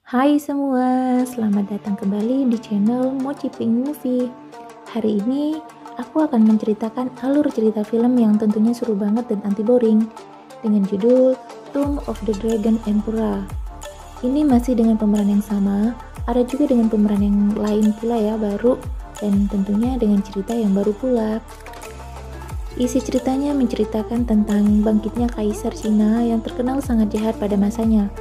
Hai semua, selamat datang kembali di channel Mochi Pink Movie. Hari ini aku akan menceritakan alur cerita film yang tentunya seru banget dan anti boring dengan judul Tomb of the Dragon Emperor. Ini masih dengan pemeran yang sama, ada juga dengan pemeran yang lain pula ya, baru, dan tentunya dengan cerita yang baru pula. Isi ceritanya menceritakan tentang bangkitnya Kaisar Cina yang terkenal sangat jahat pada masanya.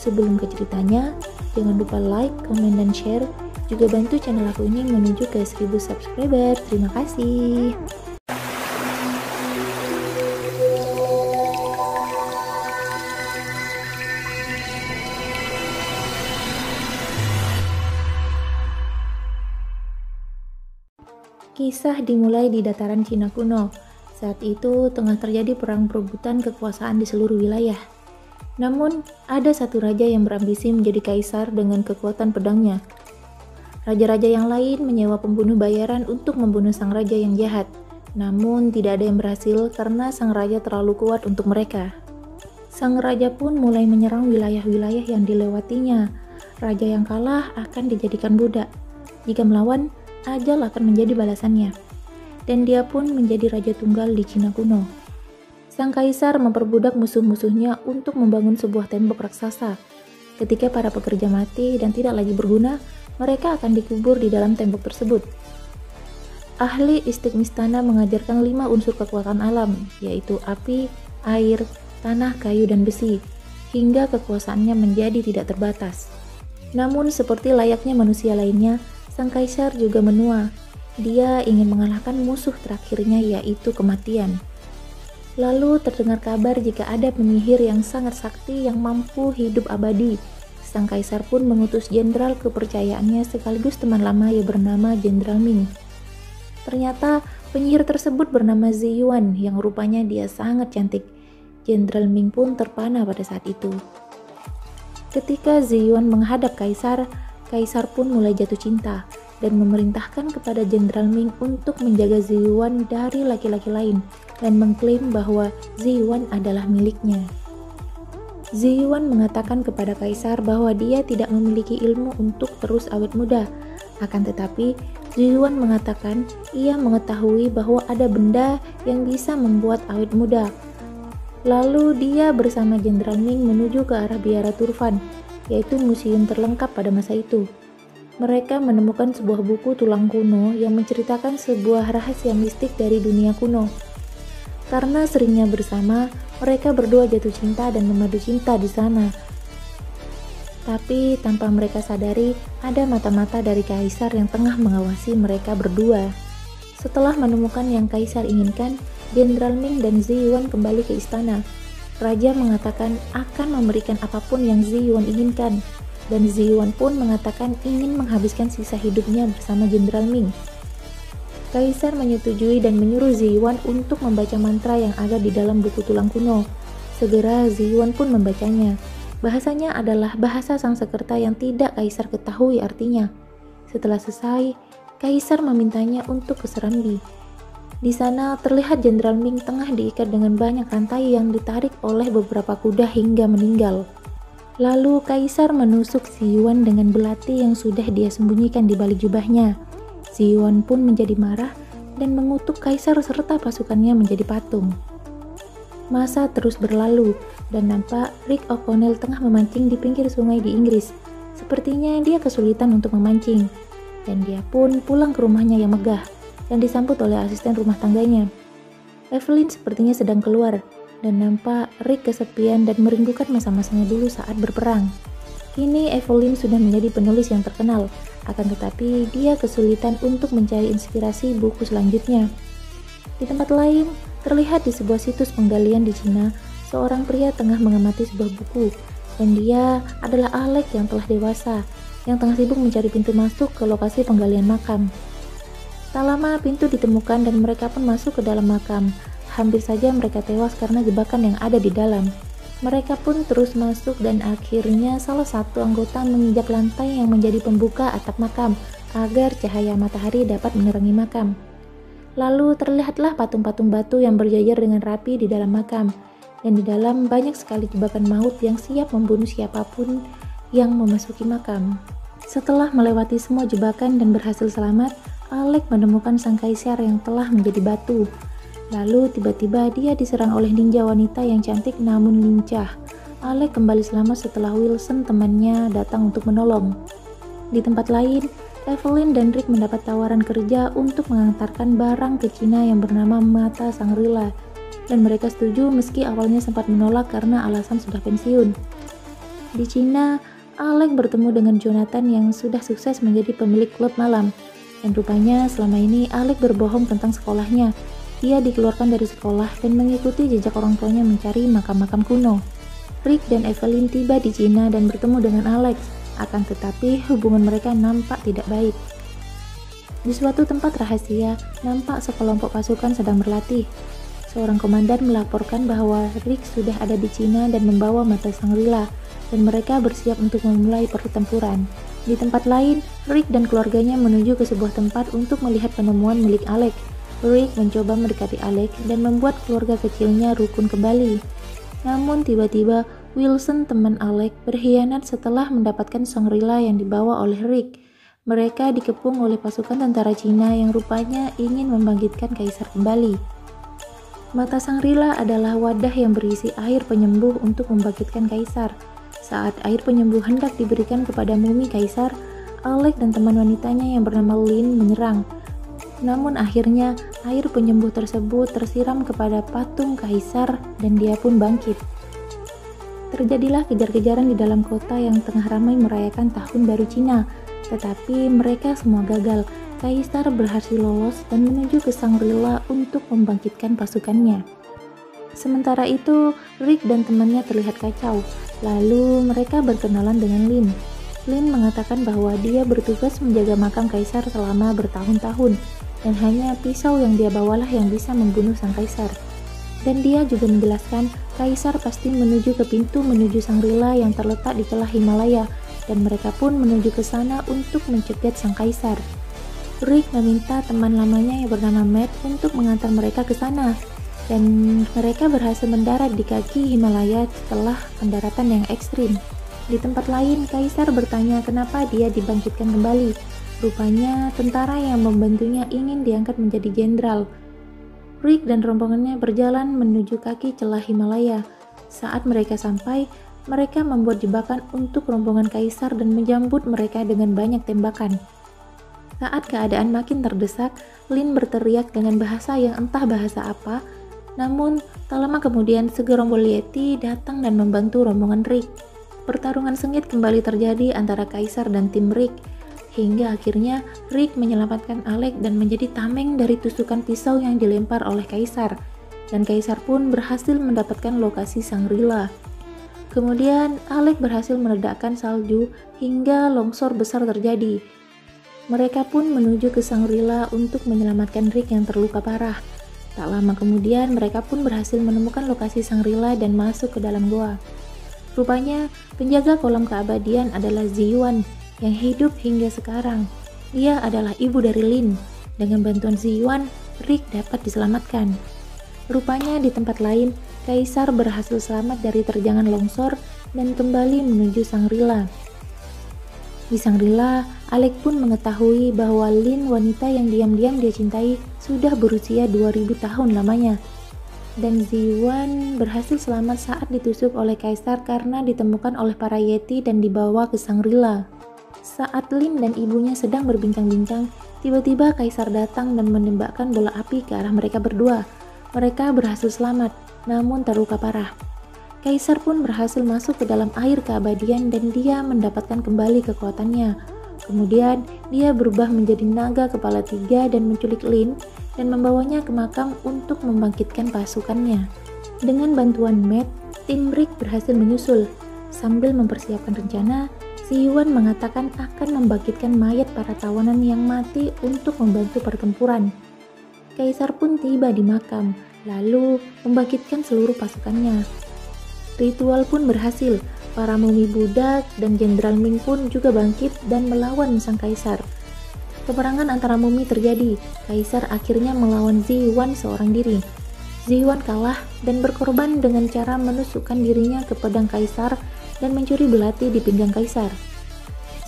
Sebelum ke ceritanya, jangan lupa like, comment, dan share. Juga bantu channel aku ini menuju ke 1000 subscriber. Terima kasih. Kisah dimulai di dataran Cina kuno. Saat itu tengah terjadi perang perebutan kekuasaan di seluruh wilayah. Namun, ada satu raja yang berambisi menjadi kaisar dengan kekuatan pedangnya. Raja-raja yang lain menyewa pembunuh bayaran untuk membunuh sang raja yang jahat. Namun, tidak ada yang berhasil karena sang raja terlalu kuat untuk mereka. Sang raja pun mulai menyerang wilayah-wilayah yang dilewatinya. Raja yang kalah akan dijadikan budak. Jika melawan, ajal akan menjadi balasannya. Dan dia pun menjadi raja tunggal di Cina kuno. Sang kaisar memperbudak musuh-musuhnya untuk membangun sebuah tembok raksasa. Ketika para pekerja mati dan tidak lagi berguna, mereka akan dikubur di dalam tembok tersebut. Ahli istiqmistana mengajarkan 5 unsur kekuatan alam, yaitu api, air, tanah, kayu, dan besi, hingga kekuasaannya menjadi tidak terbatas. Namun seperti layaknya manusia lainnya, sang kaisar juga menua. Dia ingin mengalahkan musuh terakhirnya, yaitu kematian. Lalu terdengar kabar jika ada penyihir yang sangat sakti yang mampu hidup abadi. Sang kaisar pun mengutus jenderal kepercayaannya sekaligus teman lama yang bernama Jenderal Ming. Ternyata penyihir tersebut bernama Zi Yuan yang rupanya dia sangat cantik. Jenderal Ming pun terpana pada saat itu. Ketika Zi Yuan menghadap kaisar, kaisar pun mulai jatuh cinta dan memerintahkan kepada Jenderal Ming untuk menjaga Zi Yuan dari laki-laki lain dan mengklaim bahwa Zi Yuan adalah miliknya. Zi Yuan mengatakan kepada kaisar bahwa dia tidak memiliki ilmu untuk terus awet muda. Akan tetapi, Zi Yuan mengatakan ia mengetahui bahwa ada benda yang bisa membuat awet muda. Lalu dia bersama Jenderal Ming menuju ke arah Biara Turfan, yaitu museum terlengkap pada masa itu. Mereka menemukan sebuah buku tulang kuno yang menceritakan sebuah rahasia mistik dari dunia kuno. Karena seringnya bersama, mereka berdua jatuh cinta dan memadu cinta di sana. Tapi tanpa mereka sadari, ada mata-mata dari kaisar yang tengah mengawasi mereka berdua. Setelah menemukan yang kaisar inginkan, Jenderal Ming dan Zi Yuan kembali ke istana. Raja mengatakan akan memberikan apapun yang Zi Yuan inginkan. Dan Zi Yuan pun mengatakan ingin menghabiskan sisa hidupnya bersama Jenderal Ming. Kaisar menyetujui dan menyuruh Zi Yuan untuk membaca mantra yang ada di dalam buku tulang kuno. Segera Zi Yuan pun membacanya. Bahasanya adalah bahasa Sanskerta yang tidak kaisar ketahui artinya. Setelah selesai, kaisar memintanya untuk ke Serambi. Di sana terlihat Jenderal Ming tengah diikat dengan banyak rantai yang ditarik oleh beberapa kuda hingga meninggal. Lalu kaisar menusuk Zi Yuan dengan belati yang sudah dia sembunyikan di balik jubahnya. Zi Yuan pun menjadi marah dan mengutuk kaisar serta pasukannya menjadi patung. Masa terus berlalu dan nampak Rick O'Connell tengah memancing di pinggir sungai di Inggris. Sepertinya dia kesulitan untuk memancing. Dan dia pun pulang ke rumahnya yang megah dan disambut oleh asisten rumah tangganya. Evelyn sepertinya sedang keluar. Dan nampak Rick kesepian dan merindukan masa-masanya dulu saat berperang. Kini Evelyn sudah menjadi penulis yang terkenal, akan tetapi dia kesulitan untuk mencari inspirasi buku selanjutnya. Di tempat lain, terlihat di sebuah situs penggalian di Cina, seorang pria tengah mengamati sebuah buku, dan dia adalah Alec yang telah dewasa, yang tengah sibuk mencari pintu masuk ke lokasi penggalian makam. Tak lama pintu ditemukan dan mereka pun masuk ke dalam makam. Hampir saja mereka tewas karena jebakan yang ada di dalam. Mereka pun terus masuk dan akhirnya salah satu anggota menginjak lantai yang menjadi pembuka atap makam agar cahaya matahari dapat menerangi makam. Lalu terlihatlah patung-patung batu yang berjajar dengan rapi di dalam makam. Dan di dalam banyak sekali jebakan maut yang siap membunuh siapapun yang memasuki makam. Setelah melewati semua jebakan dan berhasil selamat, Alec menemukan sang kaisar yang telah menjadi batu. Lalu tiba-tiba dia diserang oleh ninja wanita yang cantik namun lincah. Alec kembali selamat setelah Wilson temannya datang untuk menolong. Di tempat lain, Evelyn dan Rick mendapat tawaran kerja untuk mengantarkan barang ke Cina yang bernama Mata Shangri-La, dan mereka setuju meski awalnya sempat menolak karena alasan sudah pensiun. Di Cina, Alec bertemu dengan Jonathan yang sudah sukses menjadi pemilik klub malam, dan rupanya selama ini Alec berbohong tentang sekolahnya. Dia dikeluarkan dari sekolah dan mengikuti jejak orang tuanya mencari makam-makam kuno. Rick dan Evelyn tiba di Cina dan bertemu dengan Alex, akan tetapi hubungan mereka nampak tidak baik. Di suatu tempat rahasia, nampak sekelompok pasukan sedang berlatih. Seorang komandan melaporkan bahwa Rick sudah ada di Cina dan membawa Mata Shangri-La, dan mereka bersiap untuk memulai pertempuran. Di tempat lain, Rick dan keluarganya menuju ke sebuah tempat untuk melihat penemuan milik Alec. Rick mencoba mendekati Alec dan membuat keluarga kecilnya rukun kembali. Namun tiba-tiba Wilson teman Alec berkhianat setelah mendapatkan Shangri-La yang dibawa oleh Rick. Mereka dikepung oleh pasukan tentara Cina yang rupanya ingin membangkitkan kaisar kembali. Mata Shangri-La adalah wadah yang berisi air penyembuh untuk membangkitkan kaisar. Saat air penyembuh hendak diberikan kepada mumi kaisar, Alec dan teman wanitanya yang bernama Lin menyerang. Namun akhirnya air penyembuh tersebut tersiram kepada patung kaisar dan dia pun bangkit. Terjadilah kejar-kejaran di dalam kota yang tengah ramai merayakan tahun baru Cina, tetapi mereka semua gagal. Kaisar berhasil lolos dan menuju ke Shangri-La untuk membangkitkan pasukannya. Sementara itu, Rick dan temannya terlihat kacau. Lalu mereka berkenalan dengan Lin. Lin mengatakan bahwa dia bertugas menjaga makam kaisar selama bertahun-tahun, dan hanya pisau yang dia bawalah yang bisa membunuh sang kaisar. Dan dia juga menjelaskan kaisar pasti menuju ke pintu menuju Shangri-La yang terletak di celah Himalaya, dan mereka pun menuju ke sana untuk mencegat sang kaisar. Rick meminta teman lamanya yang bernama Matt untuk mengantar mereka ke sana, dan mereka berhasil mendarat di kaki Himalaya setelah pendaratan yang ekstrim. Di tempat lain, kaisar bertanya kenapa dia dibangkitkan kembali. Rupanya tentara yang membantunya ingin diangkat menjadi jenderal. Rick dan rombongannya berjalan menuju kaki celah Himalaya. Saat mereka sampai, mereka membuat jebakan untuk rombongan kaisar dan menjambut mereka dengan banyak tembakan. Saat keadaan makin terdesak, Lin berteriak dengan bahasa yang entah bahasa apa. Namun, tak lama kemudian segerombol Yeti datang dan membantu rombongan Rick. Pertarungan sengit kembali terjadi antara kaisar dan tim Rick, hingga akhirnya Rick menyelamatkan Alec dan menjadi tameng dari tusukan pisau yang dilempar oleh kaisar, dan kaisar pun berhasil mendapatkan lokasi Shangri-La. Kemudian Alec berhasil meledakkan salju hingga longsor besar terjadi. Mereka pun menuju ke Shangri-La untuk menyelamatkan Rick yang terluka parah. Tak lama kemudian mereka pun berhasil menemukan lokasi Shangri-La dan masuk ke dalam goa. Rupanya, penjaga kolam keabadian adalah Ziyuan yang hidup hingga sekarang. Dia adalah ibu dari Lin. Dengan bantuan Ziyuan, Rick dapat diselamatkan. Rupanya di tempat lain, kaisar berhasil selamat dari terjangan longsor dan kembali menuju Shangri-La. Di Shangri-La, Alec pun mengetahui bahwa Lin, wanita yang diam-diam dia cintai, sudah berusia 2000 tahun lamanya. Dan Ziyuan berhasil selamat saat ditusuk oleh kaisar karena ditemukan oleh para Yeti dan dibawa ke Shangri-La. Saat Lin dan ibunya sedang berbincang-bincang, tiba-tiba kaisar datang dan menembakkan bola api ke arah mereka berdua. Mereka berhasil selamat, namun terluka parah. Kaisar pun berhasil masuk ke dalam air keabadian dan dia mendapatkan kembali kekuatannya. Kemudian, dia berubah menjadi naga kepala 3 dan menculik Lin dan membawanya ke makam untuk membangkitkan pasukannya. Dengan bantuan Matt, tim Rick berhasil menyusul. Sambil mempersiapkan rencana, Ziyuan mengatakan akan membangkitkan mayat para tawanan yang mati untuk membantu pertempuran. Kaisar pun tiba di makam, lalu membangkitkan seluruh pasukannya. Ritual pun berhasil. Para mumi budak dan Jenderal Ming pun juga bangkit dan melawan sang kaisar. Peperangan antara mumi terjadi. Kaisar akhirnya melawan Ziyuan seorang diri. Ziyuan kalah dan berkorban dengan cara menusukkan dirinya ke pedang kaisar dan mencuri belati di pinggang kaisar.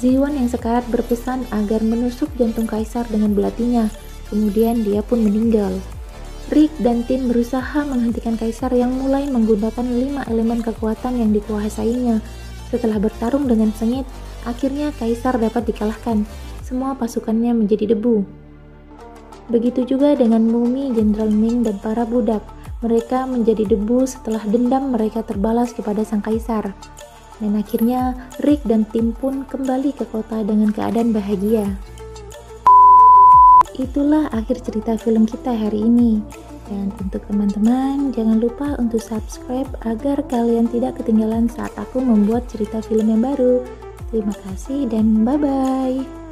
Ziwan yang sekarat berpesan agar menusuk jantung kaisar dengan belatinya, kemudian dia pun meninggal. Rick dan tim berusaha menghentikan kaisar yang mulai menggunakan 5 elemen kekuatan yang dikuasainya. Setelah bertarung dengan sengit, akhirnya kaisar dapat dikalahkan. Semua pasukannya menjadi debu. Begitu juga dengan mumi Jenderal Ming dan para budak. Mereka menjadi debu setelah dendam mereka terbalas kepada sang kaisar. Dan akhirnya Rick dan tim pun kembali ke kota dengan keadaan bahagia. Itulah akhir cerita film kita hari ini. Dan untuk teman-teman, jangan lupa untuk subscribe agar kalian tidak ketinggalan saat aku membuat cerita film yang baru. Terima kasih dan bye-bye.